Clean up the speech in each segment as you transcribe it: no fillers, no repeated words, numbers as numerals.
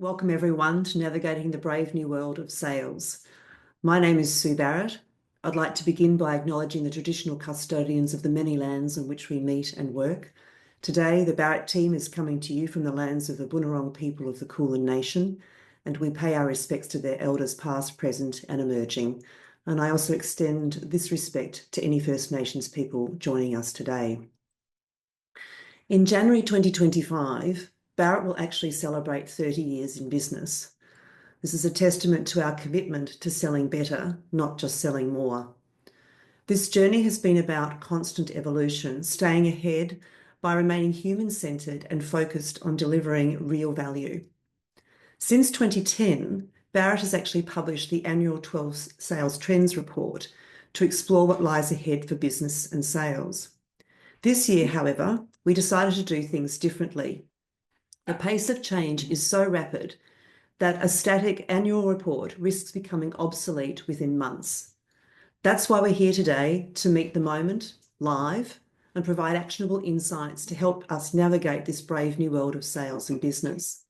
Welcome everyone to Navigating the Brave New World of Sales. My name is Sue Barrett. I'd like to begin by acknowledging the traditional custodians of the many lands on which we meet and work. Today, the Barrett team is coming to you from the lands of the Bunurong people of the Kulin Nation, and we pay our respects to their elders past, present and emerging. And I also extend this respect to any First Nations people joining us today. In January 2025, Barrett will actually celebrate 30 years in business. This is a testament to our commitment to selling better, not just selling more. This journey has been about constant evolution, staying ahead by remaining human-centered and focused on delivering real value. Since 2010, Barrett has actually published the annual 12 Sales Trends report to explore what lies ahead for business and sales. This year, however, we decided to do things differently. The pace of change is so rapid that a static annual report risks becoming obsolete within months. That's why we're here today, to meet the moment live and provide actionable insights to help us navigate this brave new world of sales and business.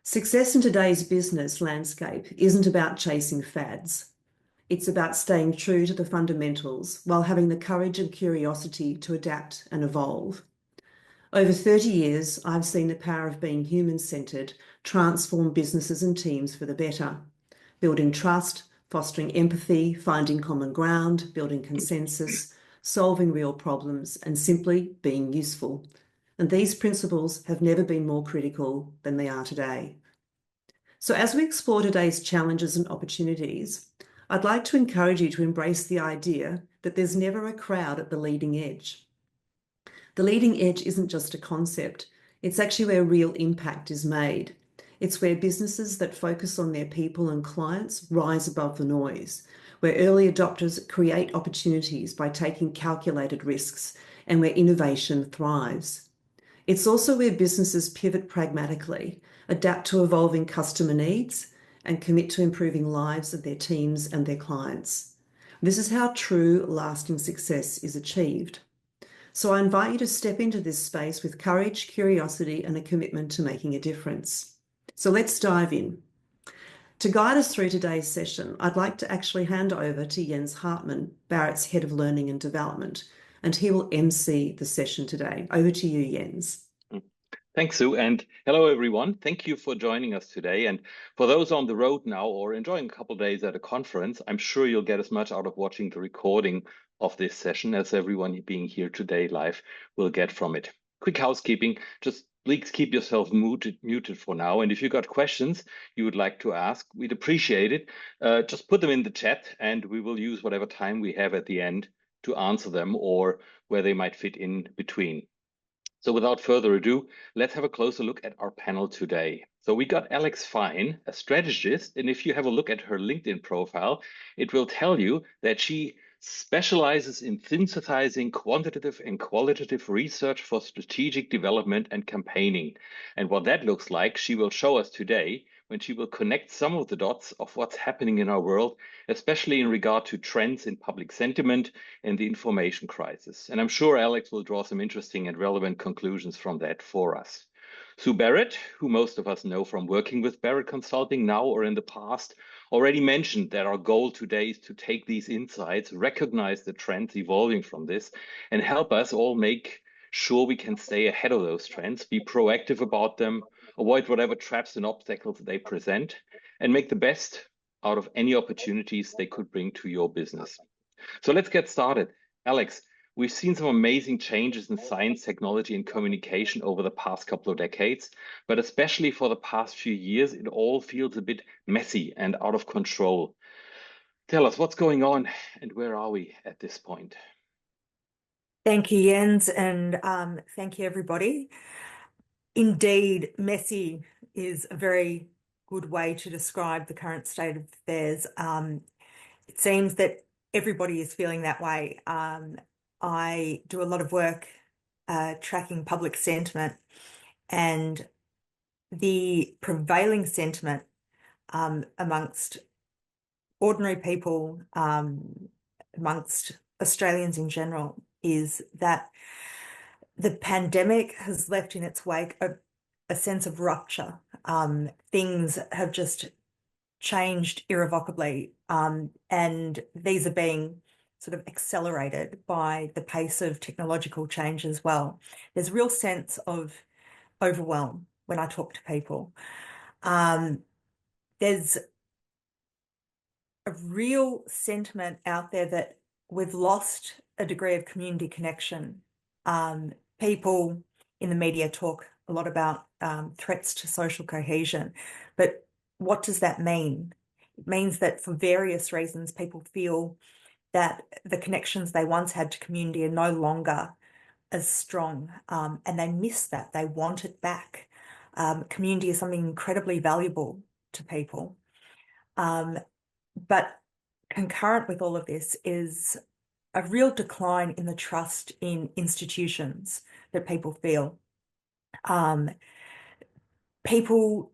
Success in today's business landscape isn't about chasing fads. It's about staying true to the fundamentals while having the courage and curiosity to adapt and evolve. Over 30 years, I've seen the power of being human-centered transform businesses and teams for the better, building trust, fostering empathy, finding common ground, building consensus, solving real problems, and simply being useful. And these principles have never been more critical than they are today. So as we explore today's challenges and opportunities, I'd like to encourage you to embrace the idea that there's never a crowd at the leading edge. The leading edge isn't just a concept, it's actually where real impact is made. It's where businesses that focus on their people and clients rise above the noise, where early adopters create opportunities by taking calculated risks, and where innovation thrives. It's also where businesses pivot pragmatically, adapt to evolving customer needs, and commit to improving lives of their teams and their clients. This is how true, lasting success is achieved. So I invite you to step into this space with courage, curiosity, and a commitment to making a difference. So let's dive in. To guide us through today's session, I'd like to actually hand over to Jens Hartmann, Barrett's Head of Learning and Development, and he will MC the session today. Over to you, Jens. Thanks, Sue, and hello, everyone. Thank you for joining us today. And for those on the road now or enjoying a couple of days at a conference, I'm sure you'll get as much out of watching the recording of this session as everyone being here today live will get from it. Quick housekeeping, just please keep yourself muted for now. And if you've got questions you would like to ask, we'd appreciate it. Just put them in the chat and we will use whatever time we have at the end to answer them or where they might fit in between. So without further ado, let's have a closer look at our panel today. So we got Alex Fein, a strategist, and if you have a look at her LinkedIn profile, it will tell you that she specializes in synthesizing quantitative and qualitative research for strategic development and campaigning. And what that looks like, she will show us today when she will connect some of the dots of what's happening in our world, especially in regard to trends in public sentiment and the information crisis. And I'm sure Alex will draw some interesting and relevant conclusions from that for us. Sue Barrett, who most of us know from working with Barrett Consulting now or in the past, already mentioned that our goal today is to take these insights, recognize the trends evolving from this, and help us all make sure we can stay ahead of those trends, be proactive about them, avoid whatever traps and obstacles they present, and make the best out of any opportunities they could bring to your business. So let's get started. Alex, we've seen some amazing changes in science, technology, and communication over the past couple of decades, but especially for the past few years, it all feels a bit messy and out of control. Tell us what's going on and where are we at this point? Thank you, Jens, and thank you, everybody. Indeed, messy is a very good way to describe the current state of affairs. It seems that everybody is feeling that way. I do a lot of work tracking public sentiment, and the prevailing sentiment amongst ordinary people, amongst Australians in general, is that the pandemic has left in its wake a a sense of rupture. Things have just changed irrevocably, and these are being sort of accelerated by the pace of technological change as well. There's a real sense of overwhelm when I talk to people. There's a real sentiment out there that we've lost a degree of community connection. People in the media talk a lot about threats to social cohesion, but what does that mean? It means that for various reasons, people feel that the connections they once had to community are no longer as strong, and they miss that. They want it back. Community is something incredibly valuable to people. But concurrent with all of this is a real decline in the trust in institutions that people feel. People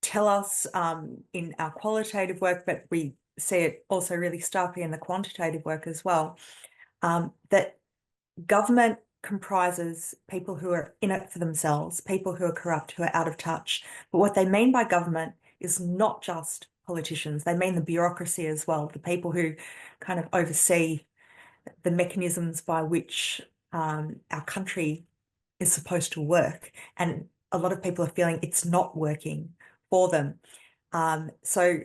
tell us in our qualitative work, but we see it also really starkly in the quantitative work as well, that government comprises people who are in it for themselves, people who are corrupt, who are out of touch. But what they mean by government is not just politicians. They mean the bureaucracy as well, the people who kind of oversee the mechanisms by which our country is supposed to work. And a lot of people are feeling it's not working for them. So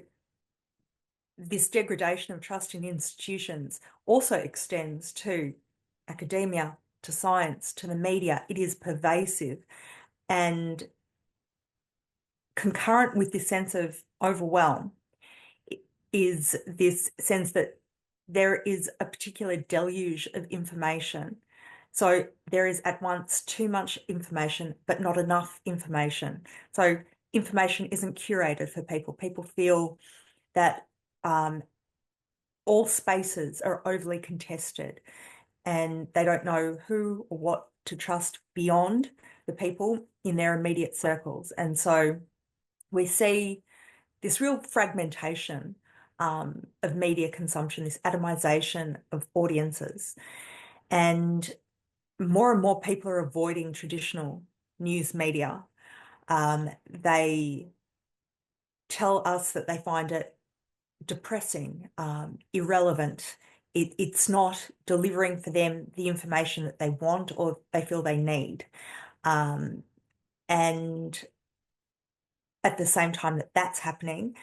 this degradation of trust in institutions also extends to academia, to science, to the media. It is pervasive. And concurrent with this sense of overwhelm is this sense that there is a particular deluge of information. So there is at once too much information, but not enough information. So information isn't curated for people. People feel that all spaces are overly contested and they don't know who or what to trust beyond the people in their immediate circles. And so we see this real fragmentation of media consumption, this atomization of audiences. And more people are avoiding traditional news media. They tell us that they find it depressing, irrelevant. It's not delivering for them the information that they want or they feel they need. And at the same time that that's happening,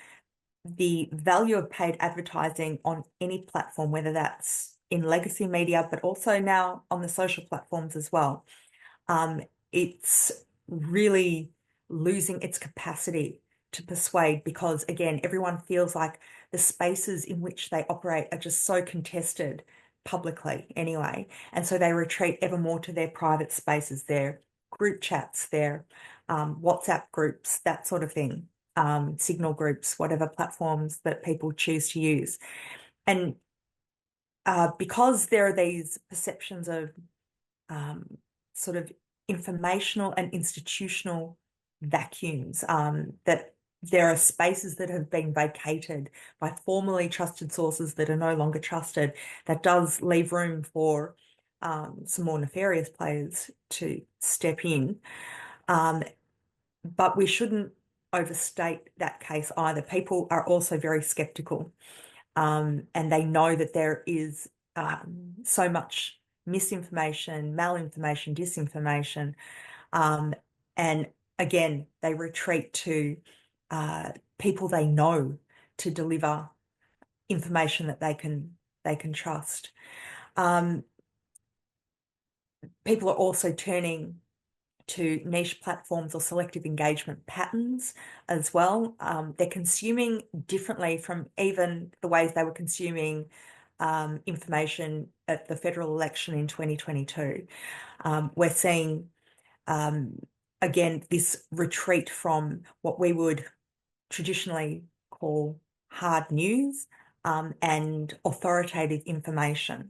the value of paid advertising on any platform, whether that's in legacy media, but also now on the social platforms as well, it's really losing its capacity to persuade because, again, everyone feels like the spaces in which they operate are just so contested publicly anyway. And so they retreat ever more to their private spaces, their group chats, their WhatsApp groups, that sort of thing, signal groups, whatever platforms that people choose to use. And because there are these perceptions of sort of informational and institutional vacuums, that there are spaces that have been vacated by formerly trusted sources that are no longer trusted, that does leave room for some more nefarious players to step in. But we shouldn't overstate that case either. People are also very skeptical, and they know that there is so much misinformation, malinformation, disinformation, and again, they retreat to people they know to deliver information that they can trust. People are also turning to niche platforms or selective engagement patterns as well. They're consuming differently from even the ways they were consuming information at the federal election in 2022. We're seeing, again, this retreat from what we would traditionally call hard news and authoritative information.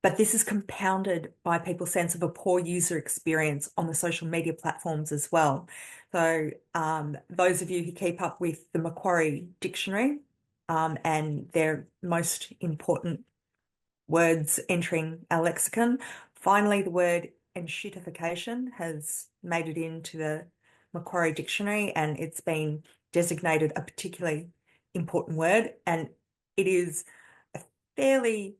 But this is compounded by people's sense of a poor user experience on the social media platforms as well. So those of you who keep up with the Macquarie Dictionary and their most important words entering our lexicon, finally the word and shitification has made it into the Macquarie Dictionary, and it's been designated a particularly important word. And it is a fairly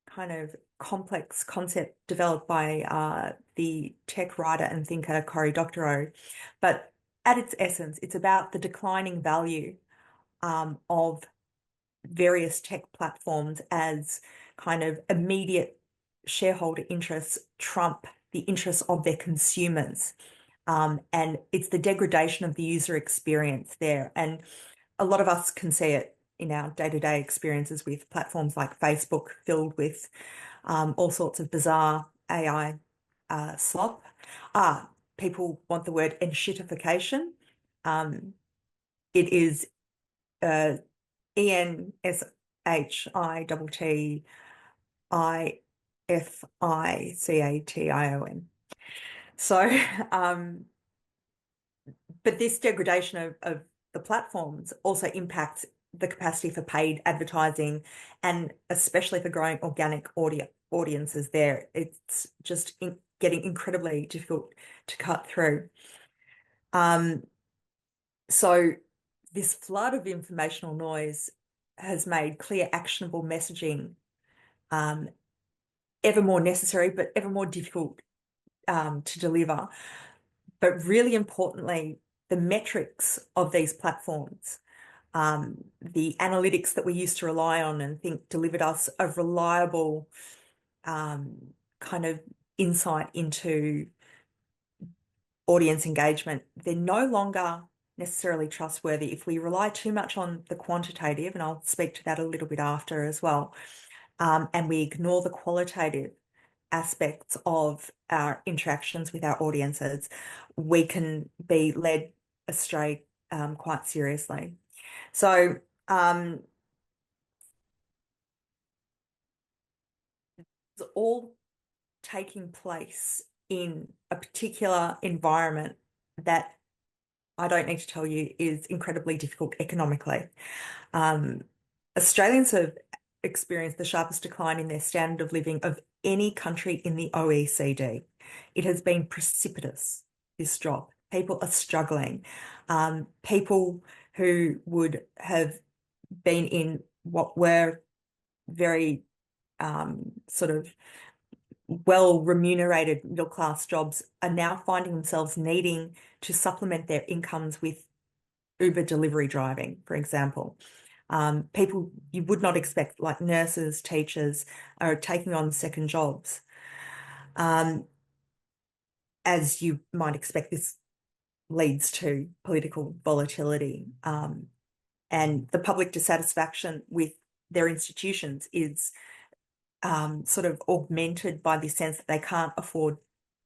kind of complex concept developed by the tech writer and thinker Cory Doctorow. But at its essence, it's about the declining value of various tech platforms as kind of immediate shareholder interests trump the interests of their consumers. And it's the degradation of the user experience there. And a lot of us can see it in our day-to-day experiences with platforms like Facebook, filled with all sorts of bizarre AI slop. People want the word enshittification. It is ENSHITTIFICATION. So, but this degradation of the platforms also impacts the capacity for paid advertising, and especially for growing organic audiences there. It's just getting incredibly difficult to cut through. So this flood of informational noise has made clear, actionable messaging ever more necessary, but ever more difficult to deliver. But really importantly, the metrics of these platforms, the analytics that we used to rely on and think delivered us a reliable kind of insight into audience engagement, they're no longer necessarily trustworthy if we rely too much on the quantitative, and I'll speak to that a little bit after as well, and we ignore the qualitative aspects of our interactions with our audiences, we can be led astray quite seriously. So it's all taking place in a particular environment that I don't need to tell you is incredibly difficult economically. Australians have experienced the sharpest decline in their standard of living of any country in the OECD. It has been precipitous, this drop. People are struggling. People who would have been in what were very sort of well-remunerated middle-class jobs are now finding themselves needing to supplement their incomes with Uber delivery driving, for example. People you would not expect, like nurses, teachers, are taking on second jobs. As you might expect, this leads to political volatility. And the public dissatisfaction with their institutions is sort of augmented by the sense that they can't afford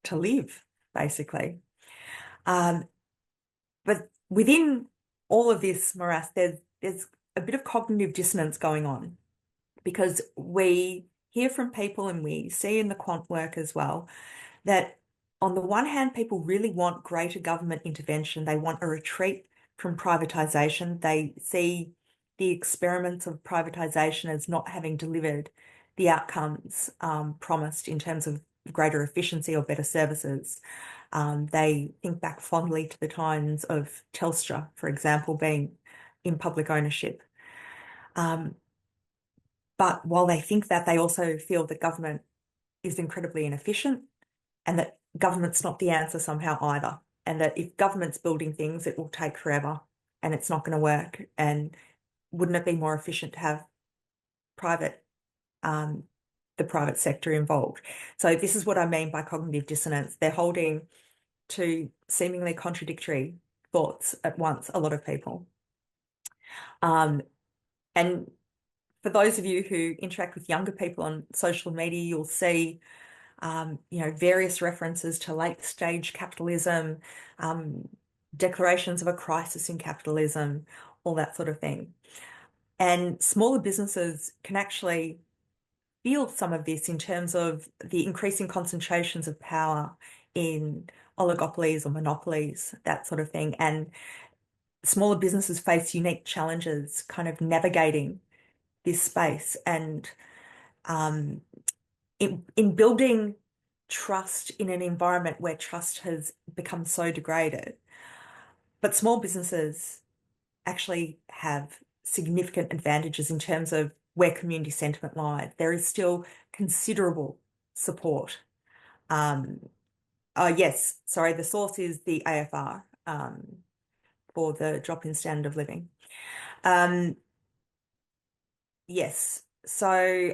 to live, basically. But within all of this morass, there's a bit of cognitive dissonance going on, because we hear from people, and we see in the quant work as well, that on the one hand, people really want greater government intervention. They want a retreat from privatisation. They see the experiments of privatisation as not having delivered the outcomes promised in terms of greater efficiency or better services. They think back fondly to the times of Telstra, for example, being in public ownership. But while they think that, they also feel that government is incredibly inefficient, and that government's not the answer somehow either. And that if government's building things, it will take forever and it's not going to work. And wouldn't it be more efficient to have the private sector involved? So this is what I mean by cognitive dissonance. They're holding to seemingly contradictory thoughts at once, a lot of people. And for those of you who interact with younger people on social media, you'll see various references to late stage capitalism, declarations of a crisis in capitalism, all that sort of thing. And smaller businesses can actually feel some of this in terms of the increasing concentrations of power in oligopolies or monopolies, that sort of thing. And smaller businesses face unique challenges kind of navigating this space. And in building trust in an environment where trust has become so degraded. But small businesses actually have significant advantages in terms of where community sentiment lies. There is still considerable support. Yes, sorry, the source is the AFR for the drop-in standard of living. Yes, so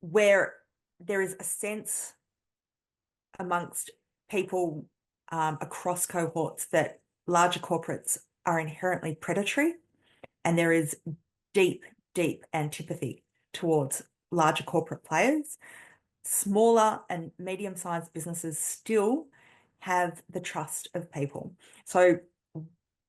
where there is a sense amongst people across cohorts that larger corporates are inherently predatory, and there is deep, deep antipathy towards larger corporate players, smaller and medium-sized businesses still have the trust of people. So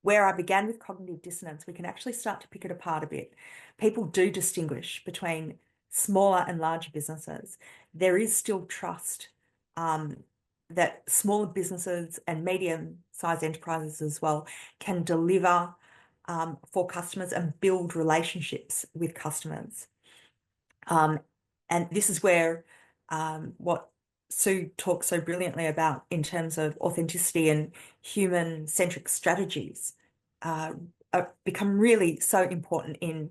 where I began with cognitive dissonance, we can actually start to pick it apart a bit. People do distinguish between smaller and larger businesses. There is still trust that smaller businesses and medium-sized enterprises as well can deliver for customers and build relationships with customers. And this is where what Sue talks so brilliantly about in terms of authenticity and human-centric strategies become really so important in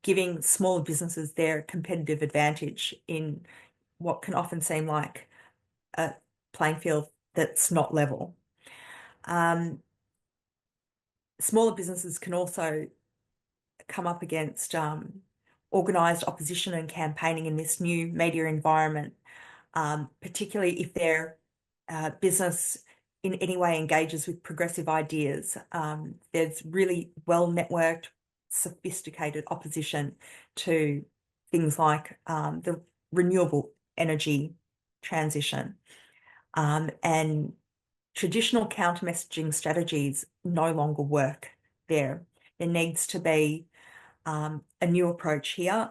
giving smaller businesses their competitive advantage in what can often seem like a playing field that's not level. Smaller businesses can also come up against organised opposition and campaigning in this new media environment, particularly if their business in any way engages with progressive ideas. There's really well-networked, sophisticated opposition to things like the renewable energy transition. And traditional counter-messaging strategies no longer work there. There needs to be a new approach here.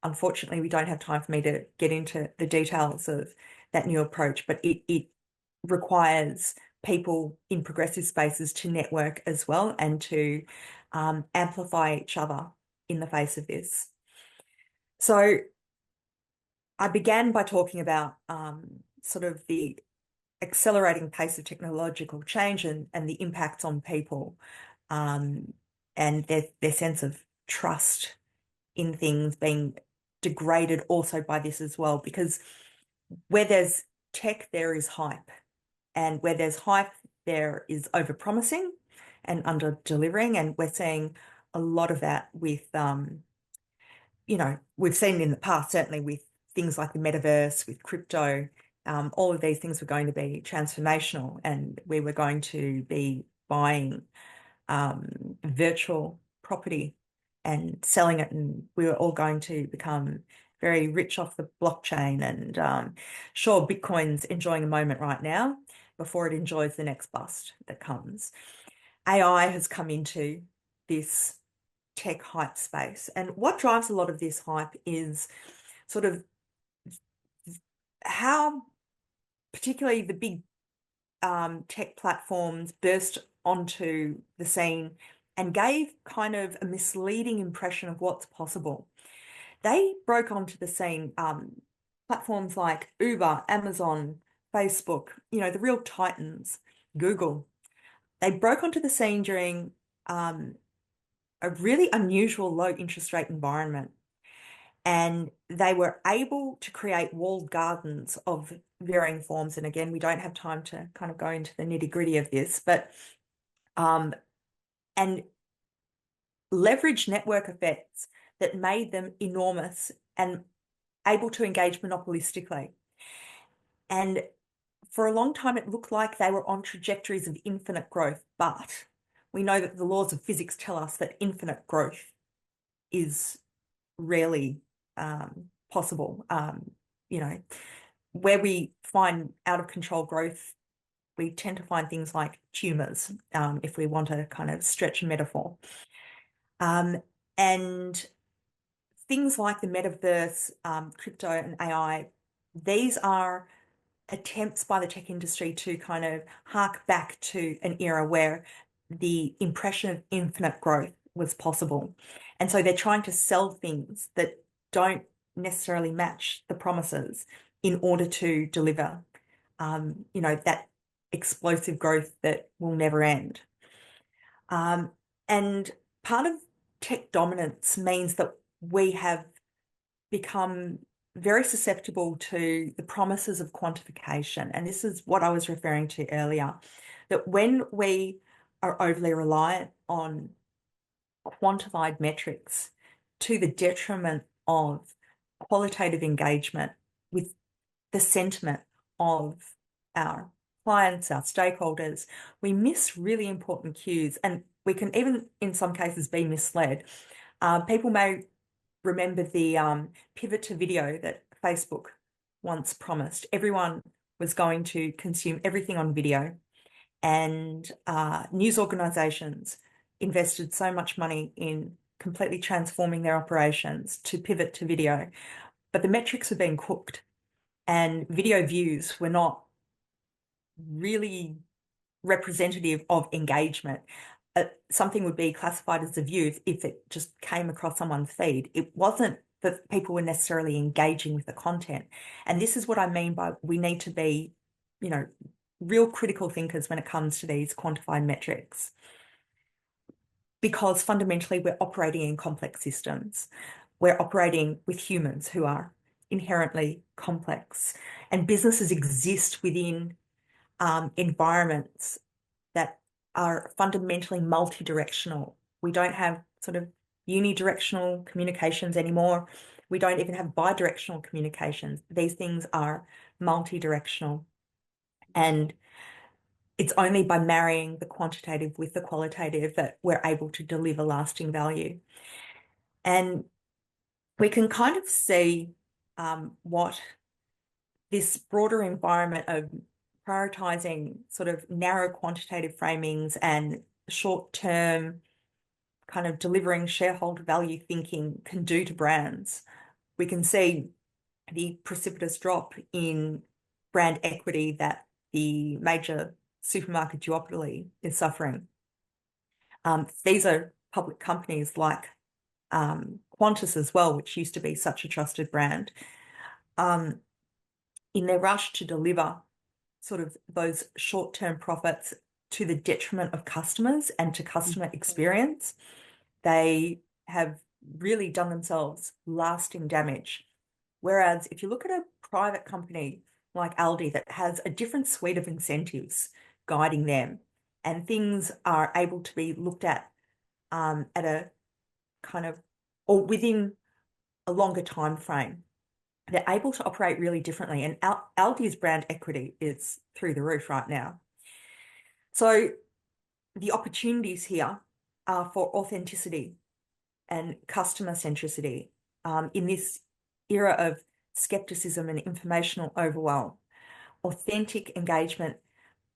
Unfortunately, we don't have time for me to get into the details of that new approach, but it requires people in progressive spaces to network as well and to amplify each other in the face of this. So I began by talking about sort of the accelerating pace of technological change and the impacts on people and their sense of trust in things being degraded also by this as well, because where there's tech, there is hype. And where there's hype, there is over-promising and under-delivering. And we're seeing a lot of that with, we've seen in the past, certainly with things like the metaverse, with crypto, all of these things were going to be transformational, and we were going to be buying virtual property and selling it, and we were all going to become very rich off the blockchain. And sure, Bitcoin's enjoying a moment right now before it enjoys the next bust that comes. AI has come into this tech hype space, and what drives a lot of this hype is sort of how particularly the big tech platforms burst onto the scene and gave kind of a misleading impression of what's possible. They broke onto the scene, platforms like Uber, Amazon, Facebook, the real titans, Google. They broke onto the scene during a really unusual low interest rate environment. And they were able to create walled gardens of varying forms. And again, we don't have time to kind of go into the nitty-gritty of this, but and leverage network effects that made them enormous and able to engage monopolistically. And for a long time, it looked like they were on trajectories of infinite growth, but we know that the laws of physics tell us that infinite growth is rarely possible. Where we find out of control growth, we tend to find things like tumors, if we want to kind of stretch a metaphor. And things like the metaverse, crypto and AI, these are attempts by the tech industry to kind of hark back to an era where the impression of infinite growth was possible. And so they're trying to sell things that don't necessarily match the promises. in order to deliver, you know, that explosive growth that will never end. And part of tech dominance means that we have become very susceptible to the promises of quantification. And this is what I was referring to earlier, that when we are overly reliant on quantified metrics to the detriment of qualitative engagement with the sentiment of our clients, our stakeholders, we miss really important cues, and we can even, in some cases, be misled. People may remember the pivot to video that Facebook once promised. Everyone was going to consume everything on video, and news organizations invested so much money in completely transforming their operations to pivot to video. But the metrics were being cooked, and video views were not really representative of engagement. Something would be classified as a view if it just came across someone's feed. It wasn't that people were necessarily engaging with the content. And this is what I mean by we need to be, you know, real critical thinkers when it comes to these quantified metrics. Because fundamentally, we're operating in complex systems. We're operating with humans who are inherently complex. And businesses exist within environments that are fundamentally multi-directional. We don't have sort of unidirectional communications anymore. We don't even have bidirectional communications. These things are multi-directional. And it's only by marrying the quantitative with the qualitative that we're able to deliver lasting value. And we can kind of see what this broader environment of prioritizing sort of narrow quantitative framings and short-term kind of delivering shareholder value thinking can do to brands. We can see the precipitous drop in brand equity that the major supermarket duopoly is suffering. These are public companies like Qantas as well, which used to be such a trusted brand. In their rush to deliver sort of those short-term profits to the detriment of customers and to customer experience, they have really done themselves lasting damage. Whereas if you look at a private company like Aldi that has a different suite of incentives guiding them, and things are able to be looked at a kind of, or within a longer time frame, they're able to operate really differently. And Aldi's brand equity is through the roof right now. So the opportunities here are for authenticity and customer centricity in this era of skepticism and informational overwhelm. Authentic engagement,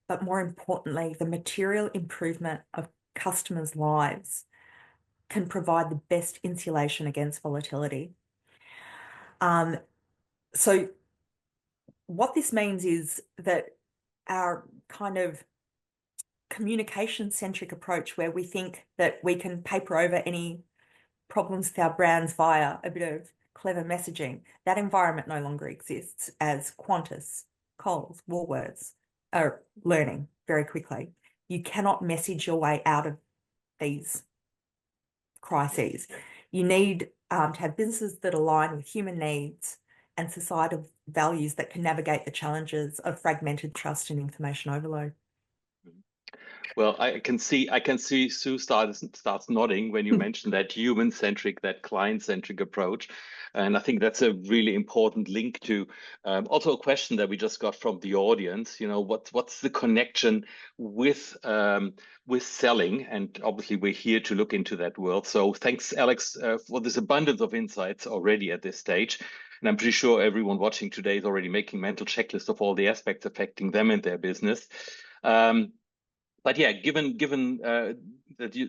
but more importantly, the material improvement of customers' lives can provide the best insulation against volatility. So what this means is that our kind of communication-centric approach, where we think that we can paper over any problems with our brands via a bit of clever messaging, that environment no longer exists, as Qantas, Coles, Woolworths are learning very quickly. You cannot message your way out of these crises. You need to have businesses that align with human needs and societal values that can navigate the challenges of fragmented trust and information overload. Well, I can see Sue starts nodding when you mentioned that human-centric, that client-centric approach. And I think that's a really important link to also a question that we just got from the audience. You know, what's the connection with selling? And obviously, we're here to look into that world. So thanks, Alex, for this abundance of insights already at this stage. And I'm pretty sure everyone watching today is already making mental checklists of all the aspects affecting them and their business. But yeah, given that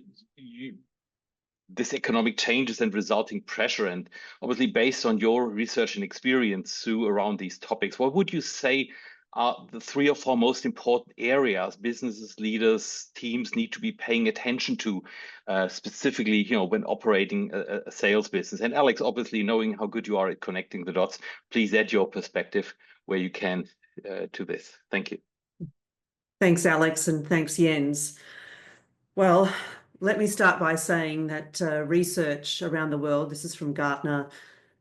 this economic changes and resulting pressure, and obviously based on your research and experience, Sue, around these topics, what would you say are the 3 or 4 most important areas businesses, leaders, teams need to be paying attention to, specifically, when operating a sales business. And Alex, obviously, knowing how good you are at connecting the dots, please add your perspective where you can to this. Thank you. Thanks, Alex, and thanks, Jens. Well, let me start by saying that research around the world, this is from Gartner,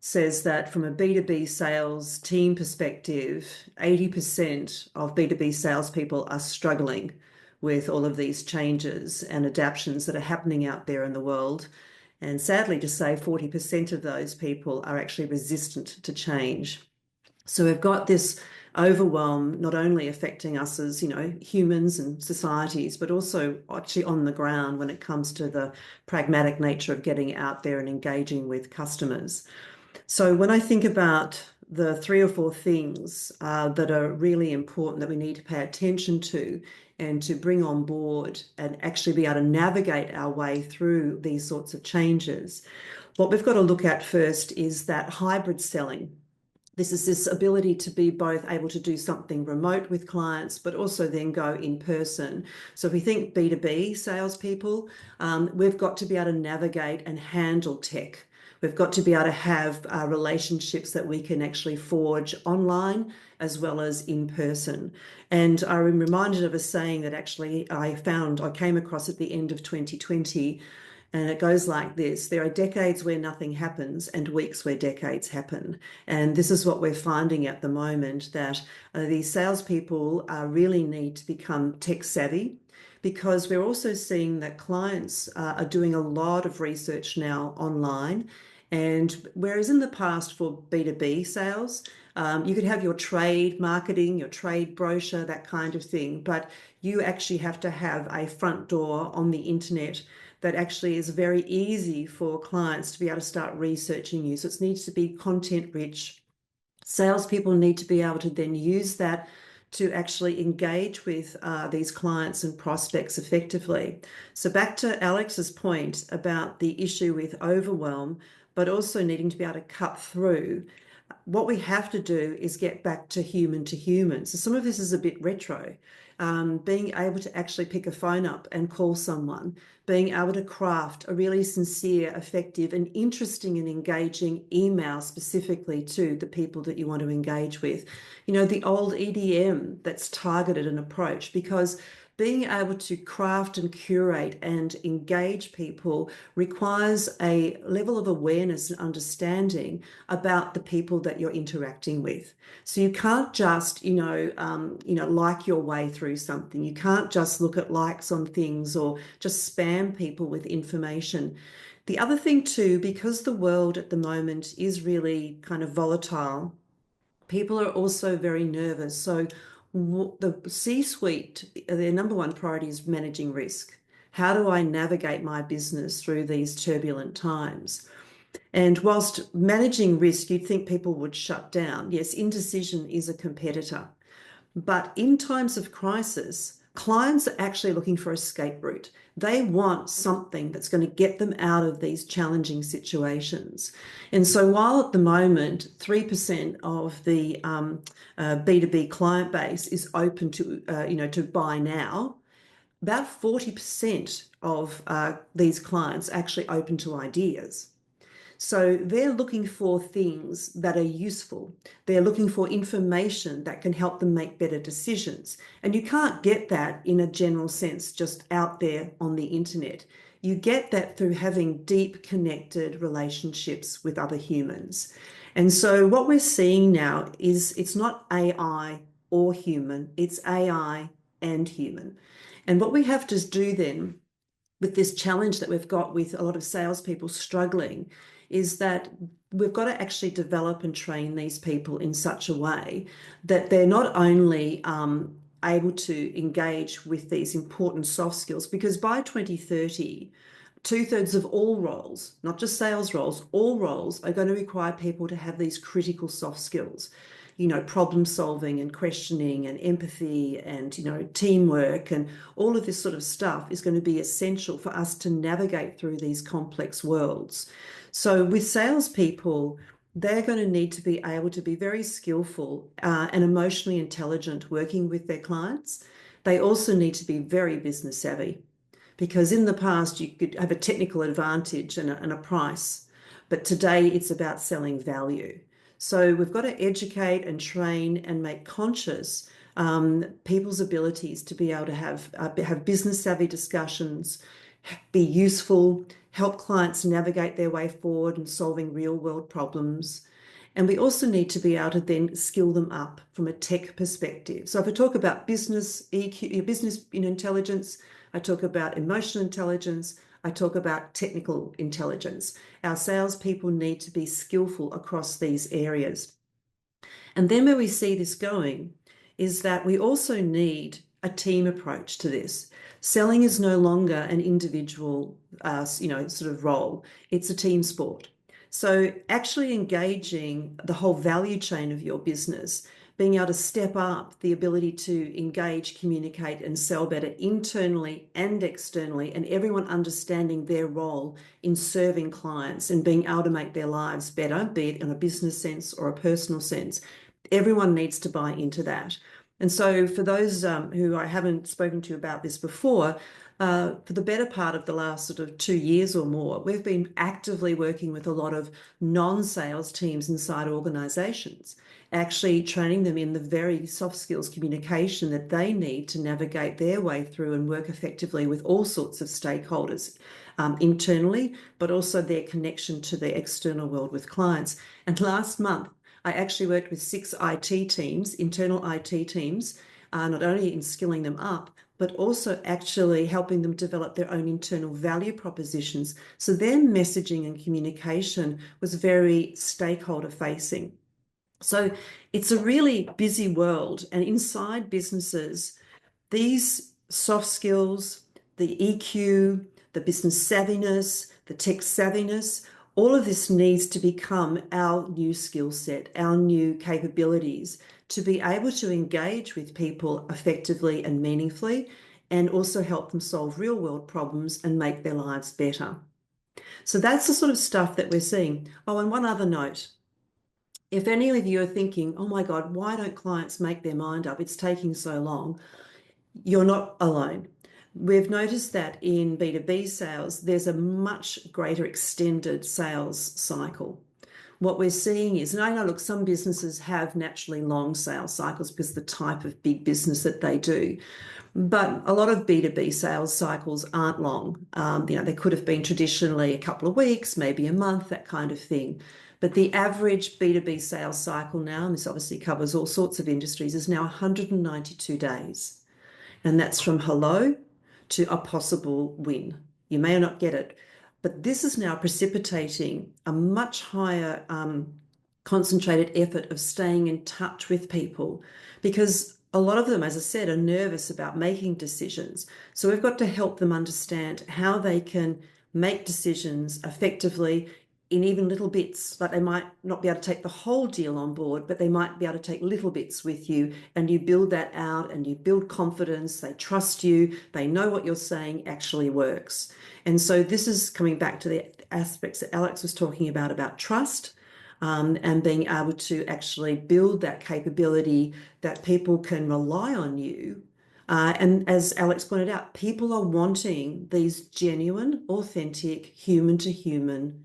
says that from a B2B sales team perspective, 80% of B2B salespeople are struggling with all of these changes and adaptations that are happening out there in the world. And sadly to say, 40% of those people are actually resistant to change. So we've got this overwhelm not only affecting us as humans and societies, but also actually on the ground when it comes to the pragmatic nature of getting out there and engaging with customers. So when I think about the 3 or 4 things that are really important that we need to pay attention to and to bring on board and actually be able to navigate our way through these sorts of changes, what we've got to look at first is that hybrid selling. This is this ability to be both able to do something remote with clients, but also then go in person. So if we think B2B salespeople, we've got to be able to navigate and handle tech. We've got to be able to have relationships that we can actually forge online as well as in person. And I'm reminded of a saying that actually I came across at the end of 2020. And it goes like this: there are decades where nothing happens and weeks where decades happen. And this is what we're finding at the moment, that these salespeople really need to become tech savvy, because we're also seeing that clients are doing a lot of research now online. And whereas in the past for B2B sales, you could have your trade marketing, your trade brochure, that kind of thing, but you actually have to have a front door on the internet that actually is very easy for clients to be able to start researching you. So it needs to be content rich. Salespeople need to be able to then use that to actually engage with these clients and prospects effectively. So back to Alex's point about the issue with overwhelm, but also needing to be able to cut through. What we have to do is get back to human. So some of this is a bit retro. Being able to actually pick a phone up and call someone, being able to craft a really sincere, effective, and interesting and engaging email specifically to the people that you want to engage with. The old EDM that's targeted an approach, because being able to craft and curate and engage people requires a level of awareness and understanding about the people that you're interacting with. So you can't just, like your way through something. You can't just look at likes on things or just spam people with information. The other thing too, because the world at the moment is really kind of volatile, people are also very nervous. So the C-suite, their number one priority is managing risk. How do I navigate my business through these turbulent times? And whilst managing risk, you'd think people would shut down. Yes, indecision is a competitor. But in times of crisis, clients are actually looking for escape route. They want something that's going to get them out of these challenging situations. And so while at the moment 3% of the B2B client base is open to, to buy now, about 40% of these clients are actually open to ideas. So they're looking for things that are useful. They're looking for information that can help them make better decisions. And you can't get that in a general sense just out there on the internet. You get that through having deep connected relationships with other humans. And so what we're seeing now is it's not AI or human, it's AI and human. And what we have to do then with this challenge that we've got with a lot of salespeople struggling is that we've got to actually develop and train these people in such a way that they're not only able to engage with these important soft skills, because by 2030, 2/3 of all roles, not just sales roles, all roles are going to require people to have these critical soft skills. Problem solving and questioning and empathy and, teamwork and all of this sort of stuff is going to be essential for us to navigate through these complex worlds. So with salespeople, they're going to need to be able to be very skillful and emotionally intelligent working with their clients. They also need to be very business savvy, because in the past you could have a technical advantage and a price, but today it's about selling value. So we've got to educate and train and make conscious people's abilities to be able to have business savvy discussions, be useful, help clients navigate their way forward and solving real world problems. And we also need to be able to then skill them up from a tech perspective. So if I talk about business EQ, business intelligence, I talk about emotional intelligence, I talk about technical intelligence. Our salespeople need to be skillful across these areas. And then where we see this going is that we also need a team approach to this. Selling is no longer an individual, sort of role. It's a team sport. So actually engaging the whole value chain of your business, being able to step up the ability to engage, communicate, and sell better internally and externally, and everyone understanding their role in serving clients and being able to make their lives better, be it in a business sense or a personal sense. Everyone needs to buy into that. And so for those who I haven't spoken to about this before, for the better part of the last sort of 2 years or more, we've been actively working with a lot of non-sales teams inside organizations, actually training them in the very soft skills communication that they need to navigate their way through and work effectively with all sorts of stakeholders internally, but also their connection to the external world with clients. And last month, I actually worked with 6 IT teams, internal IT teams, not only in skilling them up, but also actually helping them develop their own internal value propositions. So their messaging and communication was very stakeholder facing. So it's a really busy world, and inside businesses, these soft skills, the EQ, the business savviness, the tech savviness, all of this needs to become our new skill set, our new capabilities to be able to engage with people effectively and meaningfully, and also help them solve real world problems and make their lives better. So that's the sort of stuff that we're seeing. Oh, and one other note. If any of you are thinking, oh my God, why don't clients make their mind up? It's taking so long. You're not alone. We've noticed that in B2B sales, there's a much greater extended sales cycle. What we're seeing is, and I know, look, some businesses have naturally long sales cycles because of the type of big business that they do. But a lot of B2B sales cycles aren't long. They could have been traditionally a couple of weeks, maybe a month, that kind of thing. But the average B2B sales cycle now, and this obviously covers all sorts of industries, is now 192 days. And that's from hello to a possible win. You may not get it, but this is now precipitating a much higher concentrated effort of staying in touch with people, because a lot of them, as I said, are nervous about making decisions. So we've got to help them understand how they can make decisions effectively in even little bits. Like they might not be able to take the whole deal on board, but they might be able to take little bits with you, and you build that out and you build confidence. They trust you. They know what you're saying actually works. And so this is coming back to the aspects that Alex was talking about trust. And being able to actually build that capability that people can rely on you. And as Alex pointed out, people are wanting these genuine, authentic, human-to-human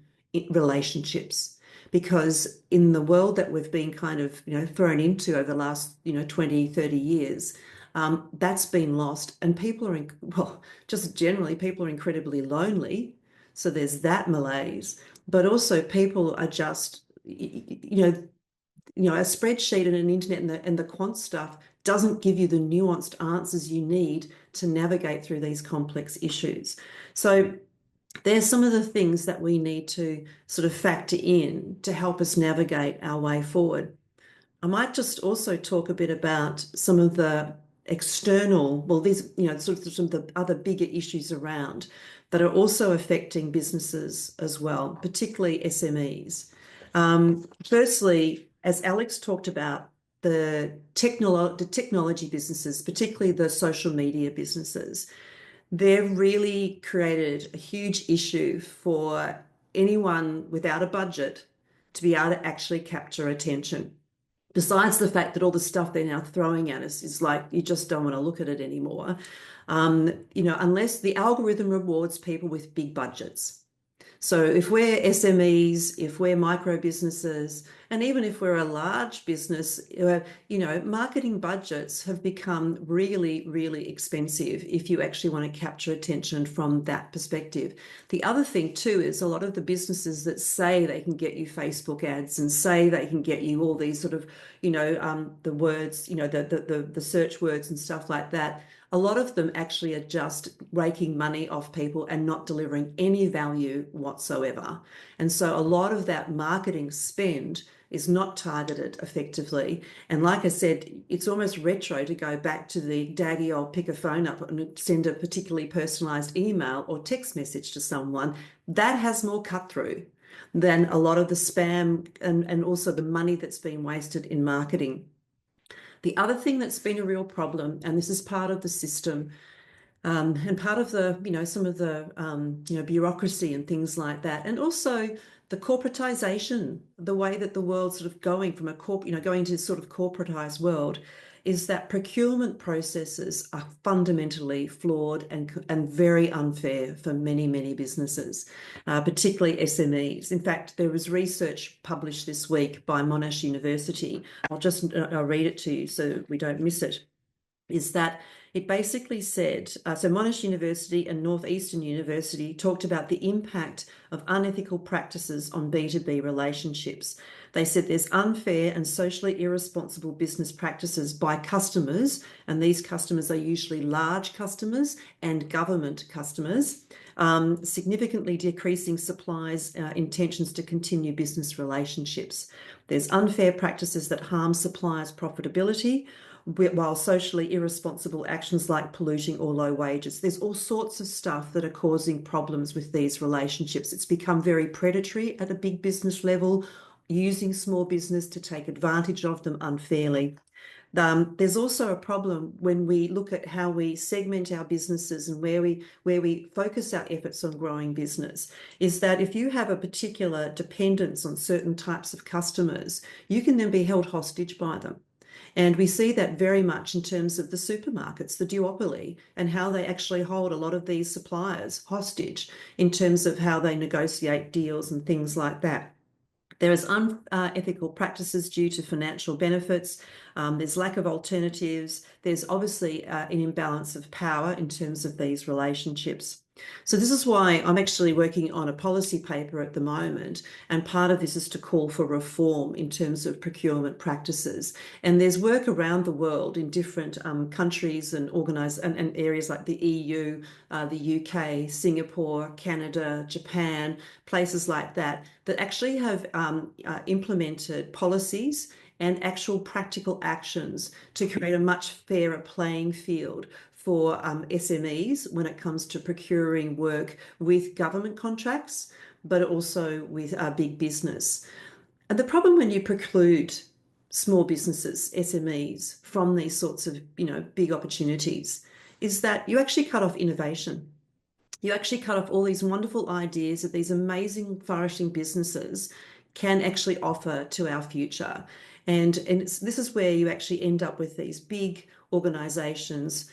relationships, because in the world that we've been kind of, thrown into over the last, 20, 30 years, that's been lost. And people are, just generally, people are incredibly lonely. So there's that malaise, but also people are just, a spreadsheet and an internet and the quant stuff doesn't give you the nuanced answers you need to navigate through these complex issues. So there's some of the things that we need to sort of factor in to help us navigate our way forward. I might just also talk a bit about some of the external, these, sort of some of the other bigger issues around that are also affecting businesses as well, particularly SMEs. Firstly, as Alex talked about, the technology businesses, particularly the social media businesses, they've really created a huge issue for anyone without a budget to be able to actually capture attention. Besides the fact that all the stuff they're now throwing at us is like, you just don't want to look at it anymore. Unless the algorithm rewards people with big budgets. So if we're SMEs, if we're micro businesses, and even if we're a large business, marketing budgets have become really, really expensive if you actually want to capture attention from that perspective. The other thing too is a lot of the businesses that say they can get you Facebook ads and say they can get you all these sort of, the words, the search words and stuff like that. A lot of them actually are just raking money off people and not delivering any value whatsoever. And so a lot of that marketing spend is not targeted effectively. And like I said, it's almost retro to go back to the daggy old pick a phone up and send a particularly personalized email or text message to someone. That has more cut through than a lot of the spam and also the money that's been wasted in marketing. The other thing that's been a real problem, and this is part of the system, and part of the, some of the, bureaucracy and things like that, and also the corporatization, the way that the world's sort of going from going to sort of corporatized world, is that procurement processes are fundamentally flawed and very unfair for many, many businesses, particularly SMEs. In fact, there was research published this week by Monash University. I'll read it to you so we don't miss it. Is that it basically said, so Monash University and Northeastern University talked about the impact of unethical practices on B2B relationships. They said there's unfair and socially irresponsible business practices by customers, and these customers are usually large customers and government customers, significantly decreasing suppliers' intentions to continue business relationships. There's unfair practices that harm suppliers' profitability, while socially irresponsible actions like polluting or low wages. There's all sorts of stuff that are causing problems with these relationships. It's become very predatory at a big business level, using small business to take advantage of them unfairly. There's also a problem when we look at how we segment our businesses and where we focus our efforts on growing business, is that if you have a particular dependence on certain types of customers, you can then be held hostage by them. And we see that very much in terms of the supermarkets, the duopoly, and how they actually hold a lot of these suppliers hostage in terms of how they negotiate deals and things like that. There is unethical practices due to financial benefits. There's lack of alternatives. There's obviously an imbalance of power in terms of these relationships. So this is why I'm actually working on a policy paper at the moment, and part of this is to call for reform in terms of procurement practices. And there's work around the world in different countries and and areas like the EU, the UK, Singapore, Canada, Japan, places like that, that actually have implemented policies and actual practical actions to create a much fairer playing field for SMEs when it comes to procuring work with government contracts, but also with big business. And the problem when you preclude small businesses, SMEs, from these sorts of, big opportunities is that you actually cut off innovation. You actually cut off all these wonderful ideas that these amazing flourishing businesses can actually offer to our future. And this is where you actually end up with these big organizations,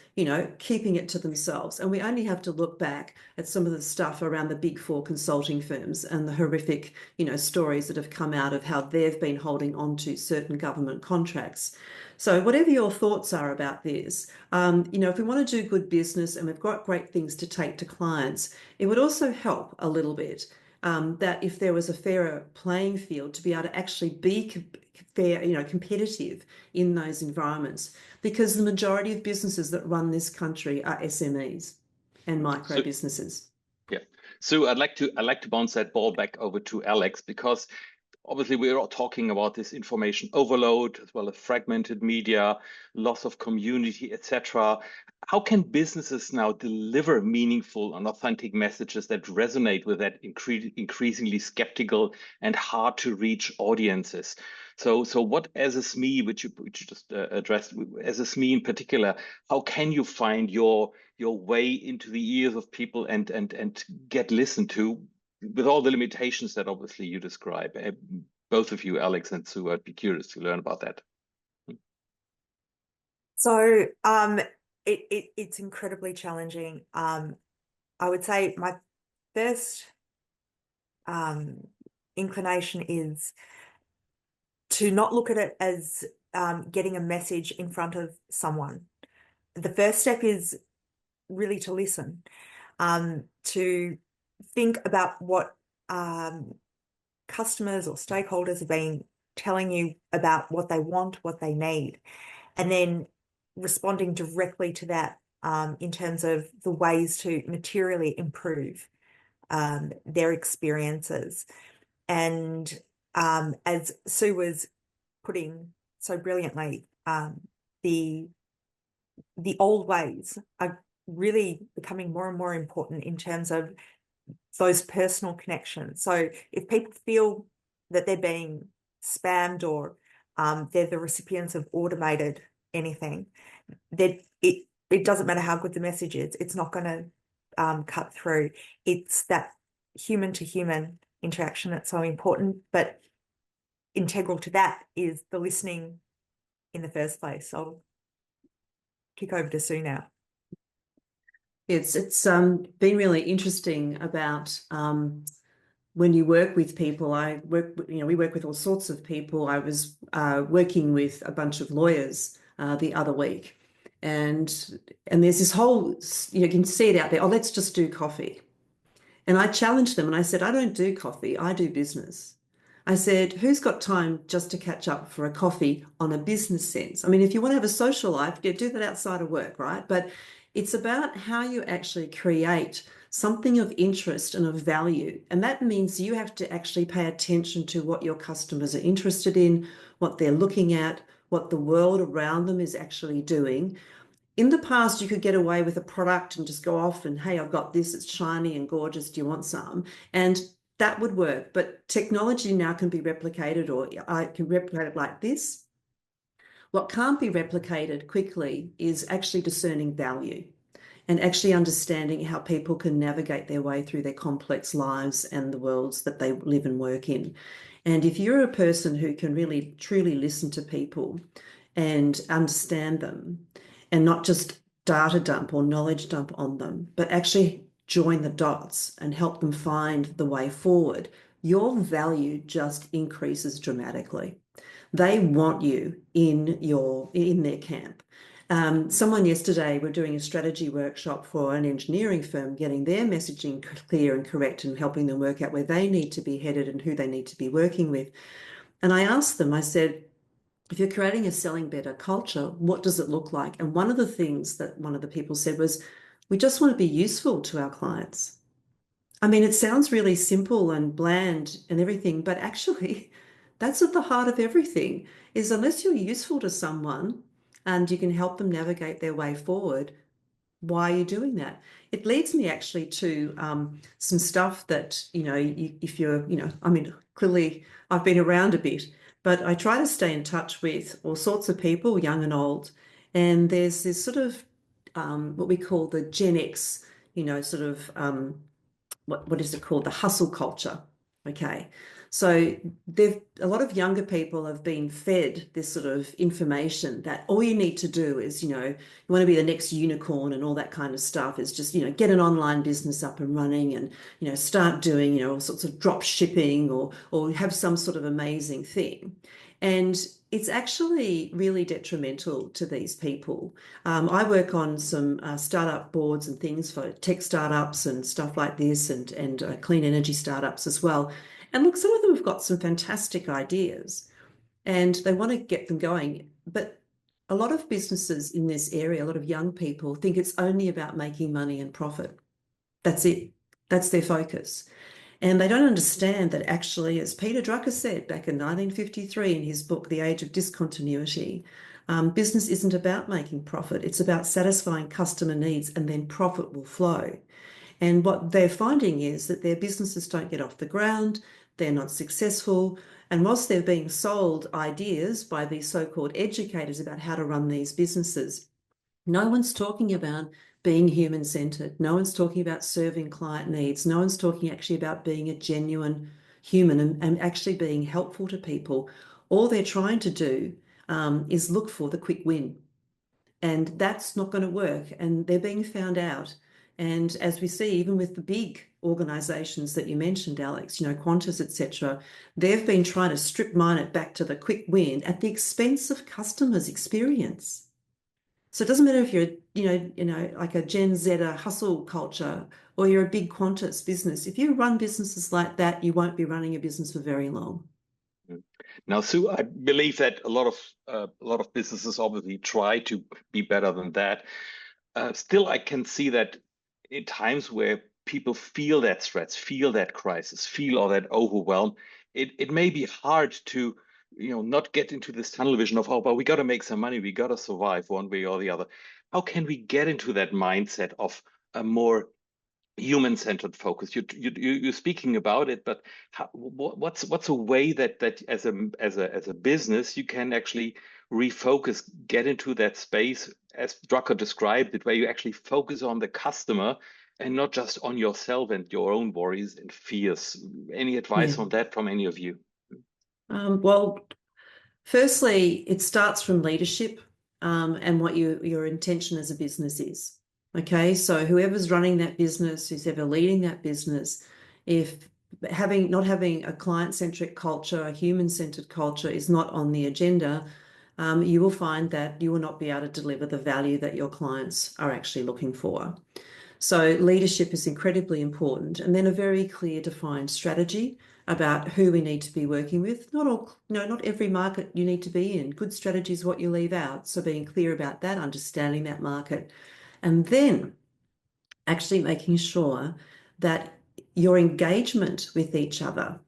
keeping it to themselves. And we only have to look back at some of the stuff around the big four consulting firms and the horrific, stories that have come out of how they've been holding on to certain government contracts. So whatever your thoughts are about this, if we want to do good business and we've got great things to take to clients, it would also help a little bit that if there was a fairer playing field to be able to actually be fair, competitive in those environments, because the majority of businesses that run this country are SMEs and micro businesses. Yeah. So I'd like to bounce that ball back over to Alex, because obviously we're all talking about this information overload as well as fragmented media, loss of community, etc. How can businesses now deliver meaningful and authentic messages that resonate with that increasingly skeptical and hard to reach audiences? So what, as a SME, which you just addressed, as a SME in particular, how can you find your way into the ears of people and get listened to, with all the limitations that obviously you describe, both of you, Alex and Sue, I'd be curious to learn about that. So it's incredibly challenging. I would say my first inclination is to not look at it as getting a message in front of someone. The first step is really to listen, to think about what customers or stakeholders have been telling you about what they want, what they need, and then responding directly to that in terms of the ways to materially improve their experiences. And as Sue was putting so brilliantly, the old ways are really becoming more and more important in terms of those personal connections. So if people feel that they're being spammed or they're the recipients of automated anything, that it doesn't matter how good the message is, it's not going to cut through. It's that human to human interaction that's so important, but integral to that is the listening in the first place. I'll kick over to Sue now. It's been really interesting about when you work with people. We work with all sorts of people. I was working with a bunch of lawyers the other week, and there's this whole, you can see it out there. Oh, let's just do coffee. And I challenged them and I said, I don't do coffee, I do business. I said, who's got time just to catch up for a coffee on a business sense? I mean, if you want to have a social life, you do that outside of work, right? But it's about how you actually create something of interest and of value. And that means you have to actually pay attention to what your customers are interested in, what they're looking at, what the world around them is actually doing. In the past, you could get away with a product and just go off and, hey, I've got this, it's shiny and gorgeous, do you want some? And that would work. But technology now can be replicated, or I can replicate it like this. What can't be replicated quickly is actually discerning value and actually understanding how people can navigate their way through their complex lives and the worlds that they live and work in. And if you're a person who can really truly listen to people and understand them, and not just data dump or knowledge dump on them, but actually join the dots and help them find the way forward, your value just increases dramatically. They want you in their camp. Someone yesterday, we're doing a strategy workshop for an engineering firm, getting their messaging clear and correct and helping them work out where they need to be headed and who they need to be working with. And I asked them, I said, if you're creating a selling better culture, what does it look like? And one of the things that one of the people said was, we just want to be useful to our clients. I mean, it sounds really simple and bland and everything, but actually that's at the heart of everything, is unless you're useful to someone and you can help them navigate their way forward, why are you doing that? It leads me actually to some stuff that, if you're, I mean, clearly I've been around a bit, but I try to stay in touch with all sorts of people, young and old. And there's this sort of what we call the Gen X, sort of what is it called? The hustle culture. Okay. So a lot of younger people have been fed this sort of information that all you need to do is, you want to be the next unicorn and all that kind of stuff is just, get an online business up and running and, start doing, all sorts of drop shipping or have some sort of amazing thing. And it's actually really detrimental to these people. I work on some startup boards and things for tech startups and stuff like this and clean energy startups as well. And look, some of them have got some fantastic ideas and they want to get them going. But a lot of businesses in this area, a lot of young people think it's only about making money and profit. That's it. That's their focus. And they don't understand that actually, as Peter Drucker said back in 1953 in his book, The Age of Discontinuity, business isn't about making profit. It's about satisfying customer needs and then profit will flow. And what they're finding is that their businesses don't get off the ground, they're not successful. And whilst they're being sold ideas by these so-called educators about how to run these businesses, no one's talking about being human-centered. No one's talking about serving client needs. No one's talking actually about being a genuine human and actually being helpful to people, all they're trying to do is look for the quick win. And that's not going to work. And they're being found out. And as we see, even with the big organizations that you mentioned, Alex, Qantas, etc., they've been trying to strip mine it back to the quick win at the expense of customers' experience. So it doesn't matter if you're, like a Gen Z hustle culture, or you're a big Qantas business. If you run businesses like that, you won't be running a business for very long. Now, Sue, I believe that a lot of businesses obviously try to be better than that. Still, I can see that in times where people feel that stress, feel that crisis, feel all that overwhelm, it may be hard to, not get into this tunnel vision of, oh, but we got to make some money, we got to survive one way or the other. How can we get into that mindset of a more human-centered focus? You're speaking about it, but what's a way that as a business you can actually refocus, get into that space as Drucker described it, where you actually focus on the customer and not just on yourself and your own worries and fears? Any advice on that from any of you? Well, firstly, it starts from leadership and what your intention as a business is. Okay, so whoever's running that business, who's ever leading that business, if not having a client-centric culture, a human-centered culture is not on the agenda, you will find that you will not be able to deliver the value that your clients are actually looking for. So leadership is incredibly important, and then a very clear defined strategy about who we need to be working with. Not every market you need to be in. Good strategy is what you leave out. So being clear about that, understanding that market, and then actually making sure that your engagement with each other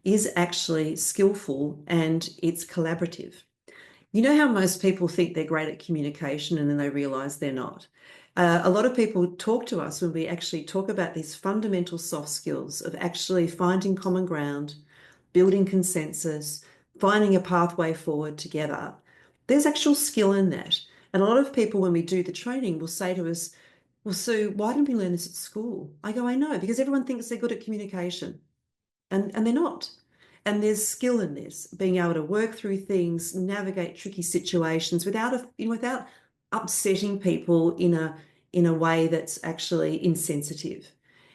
is actually skillful and it's collaborative. You know how most people think they're great at communication and then they realize they're not. A lot of people talk to us when we actually talk about these fundamental soft skills of actually finding common ground, building consensus, finding a pathway forward together. There's actual skill in that. And a lot of people, when we do the training, will say to us, well, Sue, why didn't we learn this at school? I go, I know, because everyone thinks they're good at communication, and they're not. And there's skill in this, being able to work through things, navigate tricky situations without upsetting people in a way that's actually insensitive.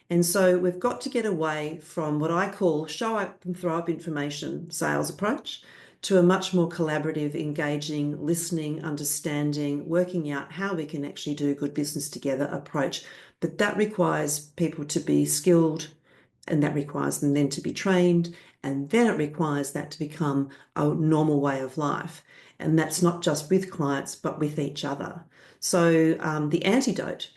And so we've got to get away from what I call show up and throw up information sales approach to a much more collaborative, engaging, listening, understanding, working out how we can actually do good business together approach. But that requires people to be skilled, and that requires them then to be trained, and then it requires that to become a normal way of life. And that's not just with clients, but with each other. So the antidote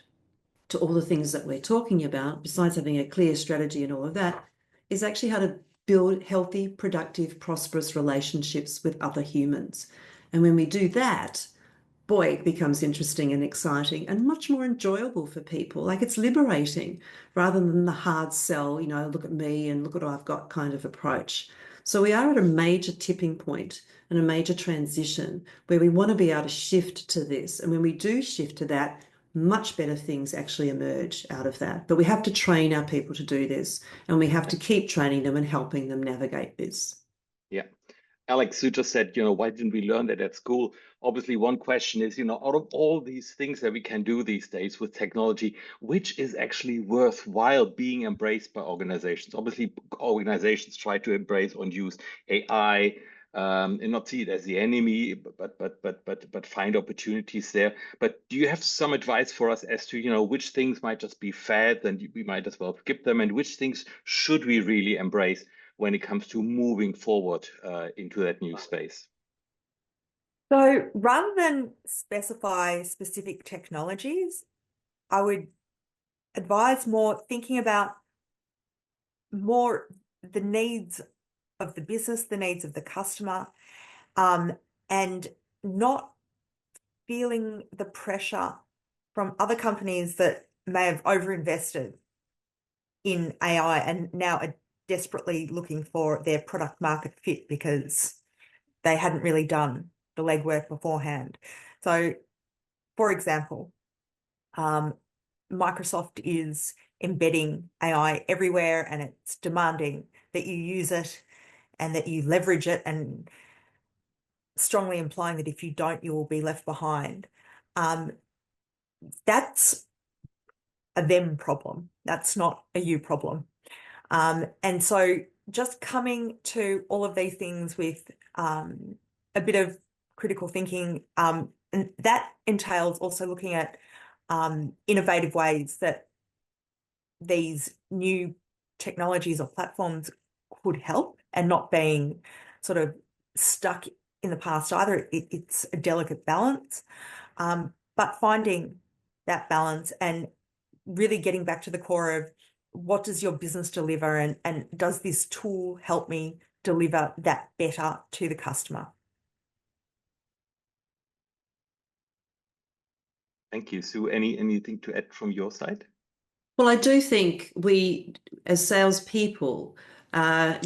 to all the things that we're talking about, besides having a clear strategy and all of that, is actually how to build healthy, productive, prosperous relationships with other humans. And when we do that, boy, it becomes interesting and exciting and much more enjoyable for people. Like it's liberating rather than the hard sell, look at me and look what I've got kind of approach. So we are at a major tipping point and a major transition where we want to be able to shift to this. And when we do shift to that, much better things actually emerge out of that. But we have to train our people to do this, and we have to keep training them and helping them navigate this. Yeah. Alex, you just said, why didn't we learn that at school? Obviously, one question is, out of all these things that we can do these days with technology, which is actually worthwhile being embraced by organizations? Obviously, organizations try to embrace and use AI, and not see it as the enemy, but find opportunities there. But do you have some advice for us as to, which things might just be fads and we might as well skip them, and which things should we really embrace when it comes to moving forward into that new space? So rather than specify specific technologies, I would advise more thinking about more the needs of the business, the needs of the customer, and not feeling the pressure from other companies that may have overinvested in AI and now are desperately looking for their product market fit because they hadn't really done the legwork beforehand. So, for example, Microsoft is embedding AI everywhere and it's demanding that you use it and that you leverage it, and strongly implying that if you don't, you will be left behind. That's a them problem. That's not a you problem. And so just coming to all of these things with a bit of critical thinking, and that entails also looking at innovative ways that these new technologies or platforms could help, and not being sort of stuck in the past either. It's a delicate balance, but finding that balance and really getting back to the core of what does your business deliver, and does this tool help me deliver that better to the customer? Thank you, Sue. Anything to add from your side? Well, I do think we, as salespeople,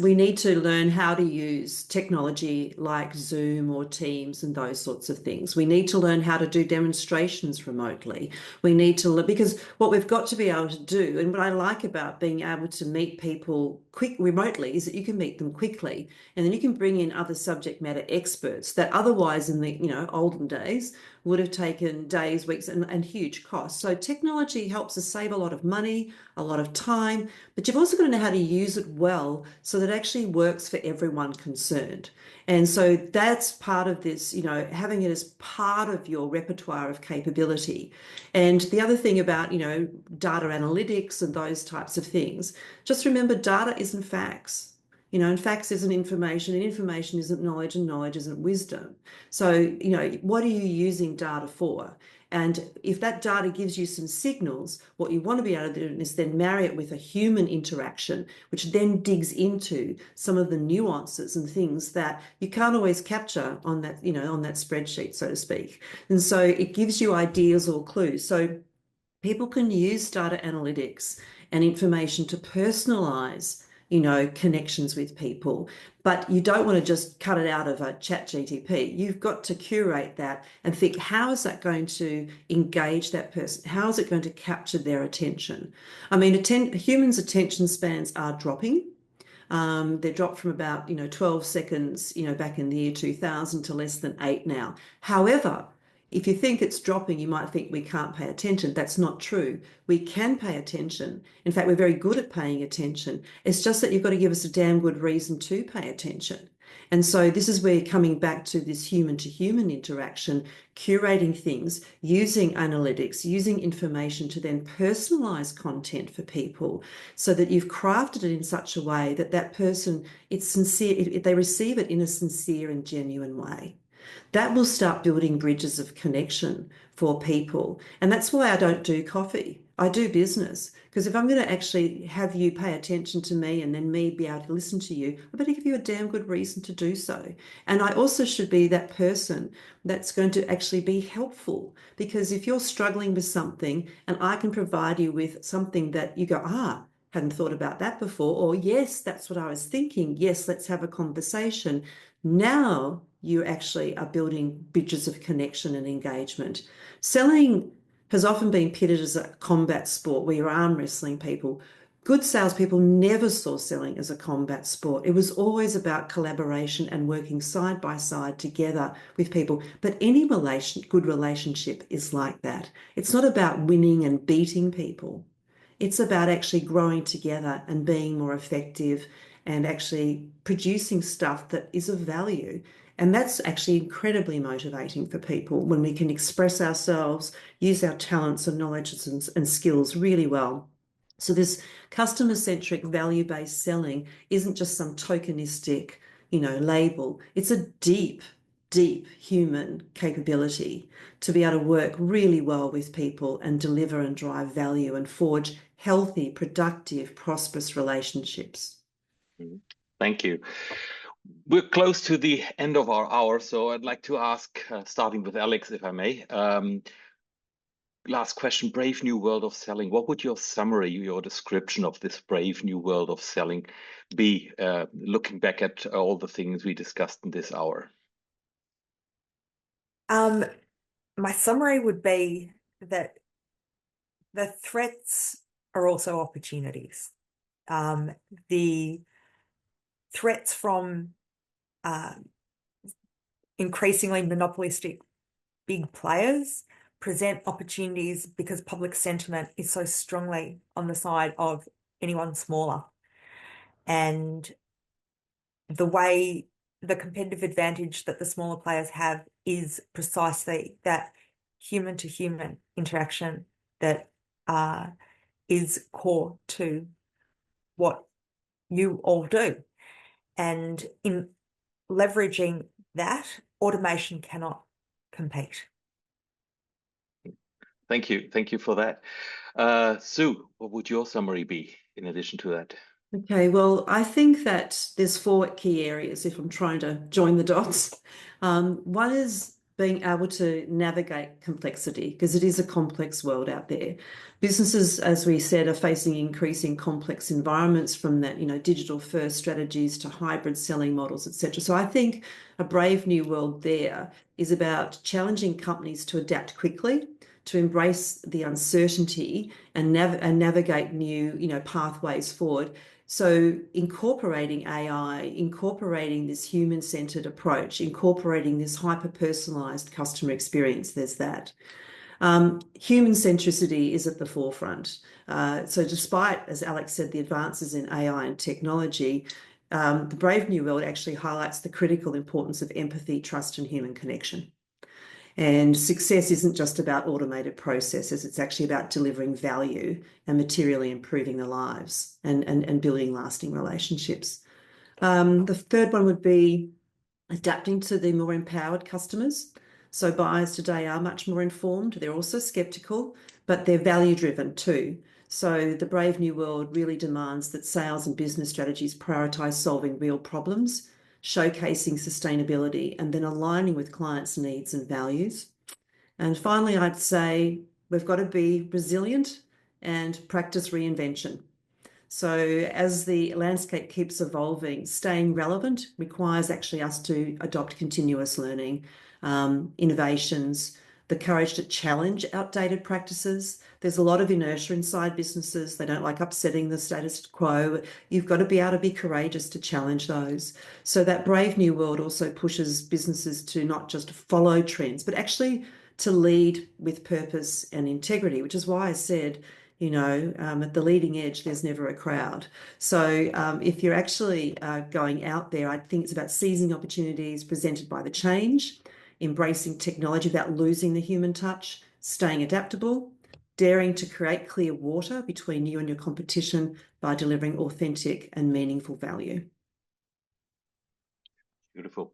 we need to learn how to use technology like Zoom or Teams and those sorts of things. We need to learn how to do demonstrations remotely. We need to learn, because what we've got to be able to do, and what I like about being able to meet people remotely, is that you can meet them quickly, and then you can bring in other subject matter experts that otherwise in the olden days would have taken days, weeks, and huge costs. So technology helps us save a lot of money, a lot of time, but you've also got to know how to use it well so that it actually works for everyone concerned. And so that's part of this, having it as part of your repertoire of capability. And the other thing about, data analytics and those types of things, just remember data isn't facts. And facts isn't information, and information isn't knowledge, and knowledge isn't wisdom. So, what are you using data for? And if that data gives you some signals, what you want to be able to do is then marry it with a human interaction, which then digs into some of the nuances and things that you can't always capture on that, on that spreadsheet, so to speak. And so it gives you ideas or clues. So people can use data analytics and information to personalize connections with people, but you don't want to just cut it out of a chat GTP. You've got to curate that and think, how is that going to engage that person? How is it going to capture their attention? I mean, humans' attention spans are dropping. They're dropped from about 12 seconds back in the year 2000 to less than 8 now. However, if you think it's dropping, you might think we can't pay attention. That's not true. We can pay attention. In fact, we're very good at paying attention. It's just that you've got to give us a damn good reason to pay attention. And so this is where you're coming back to this human-to-human interaction, curating things, using analytics, using information to then personalize content for people so that you've crafted it in such a way that that person, it's sincere, they receive it in a sincere and genuine way. That will start building bridges of connection for people. And that's why I don't do coffee. I do business. Because if I'm going to actually have you pay attention to me and then me be able to listen to you, I better give you a damn good reason to do so. And I also should be that person that's going to actually be helpful. Because if you're struggling with something and I can provide you with something that you go, hadn't thought about that before, or yes, that's what I was thinking. Yes, let's have a conversation. Now you actually are building bridges of connection and engagement. Selling has often been pitted as a combat sport where you're arm wrestling people. Good salespeople never saw selling as a combat sport. It was always about collaboration and working side by side together with people. But any good relationship is like that. It's not about winning and beating people. It's about actually growing together and being more effective and actually producing stuff that is of value. And that's actually incredibly motivating for people when we can express ourselves, use our talents and knowledge and skills really well. So this customer-centric, value-based selling isn't just some tokenistic, label. It's a deep, deep human capability to be able to work really well with people and deliver and drive value and forge healthy, productive, prosperous relationships. Thank you. We're close to the end of our hour, so I'd like to ask, starting with Alex, if I may. Last question, brave new world of selling. What would your summary, your description of this brave new world of selling be, looking back at all the things we discussed in this hour? My summary would be that the threats are also opportunities. The threats from increasingly monopolistic big players present opportunities because public sentiment is so strongly on the side of anyone smaller. And the competitive advantage that the smaller players have is precisely that human to human interaction that is core to what you all do. And in leveraging that, automation cannot compete. Thank you. Thank you for that. Sue, what would your summary be in addition to that? Okay, well, I think that there's 4 key areas if I'm trying to join the dots. One is being able to navigate complexity, because it is a complex world out there. Businesses, as we said, are facing increasing complex environments, from that, digital first strategies to hybrid selling models, etc. So I think a brave new world there is about challenging companies to adapt quickly, to embrace the uncertainty and navigate new, pathways forward. So incorporating AI, incorporating this human-centered approach, incorporating this hyper-personalized customer experience, there's that. Human centricity is at the forefront. So despite, as Alex said, the advances in AI and technology, the Brave New World actually highlights the critical importance of empathy, trust, and human connection. And success isn't just about automated processes, it's actually about delivering value and materially improving the lives and building lasting relationships. The third one would be adapting to the more empowered customers. So buyers today are much more informed. They're also skeptical, but they're value-driven too. So the Brave New World really demands that sales and business strategies prioritise solving real problems, showcasing sustainability, and then aligning with clients' needs and values. And finally, I'd say we've got to be resilient and practice reinvention. So as the landscape keeps evolving, staying relevant requires actually us to adopt continuous learning, innovations, the courage to challenge outdated practices. There's a lot of inertia inside businesses. They don't like upsetting the status quo. You've got to be able to be courageous to challenge those. So that Brave New World also pushes businesses to not just follow trends, but actually to lead with purpose and integrity, which is why I said, at the leading edge, there's never a crowd. So if you're actually going out there, I think it's about seizing opportunities presented by the change, embracing technology without losing the human touch, staying adaptable, daring to create clear water between you and your competition by delivering authentic and meaningful value. Beautiful.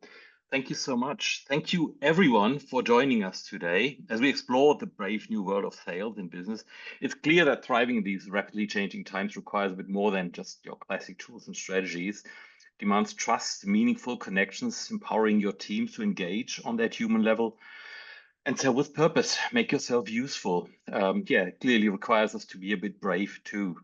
Thank you so much. Thank you, everyone, for joining us today. As we explore the brave new world of sales and business, it's clear that thriving in these rapidly changing times requires a bit more than just your classic tools and strategies. It demands trust, meaningful connections, empowering your teams to engage on that human level. And so with purpose, make yourself useful. Clearly requires us to be a bit brave too.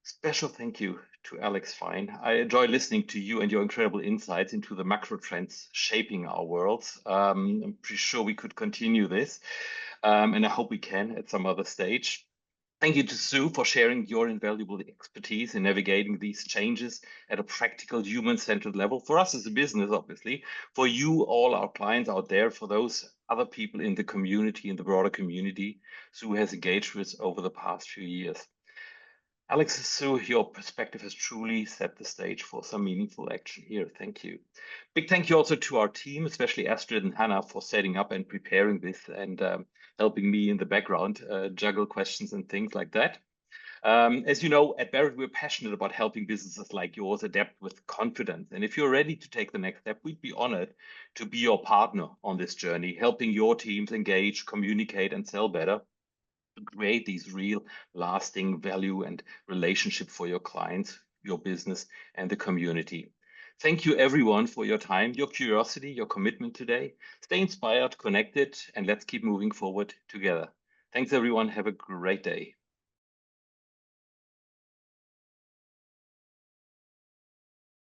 Special thank you to Alex Fein. I enjoy listening to you and your incredible insights into the macro trends shaping our world. I'm pretty sure we could continue this, and I hope we can at some other stage. Thank you to Sue for sharing your invaluable expertise in navigating these changes at a practical, human-centered level for us as a business, obviously, for you, all our clients out there, for those other people in the community, in the broader community Sue has engaged with over the past few years. Alex and Sue, your perspective has truly set the stage for some meaningful action here. Thank you. Big thank you also to our team, especially Astrid and Hannah, for setting up and preparing this and helping me in the background juggle questions and things like that. As you know, at Barrett, we're passionate about helping businesses like yours adapt with confidence. And if you're ready to take the next step, we'd be honored to be your partner on this journey, helping your teams engage, communicate, and sell better, create these real lasting value and relationship for your clients, your business, and the community. Thank you everyone for your time, your curiosity, your commitment today. Stay inspired, connected, and let's keep moving forward together. Thanks everyone. Have a great day.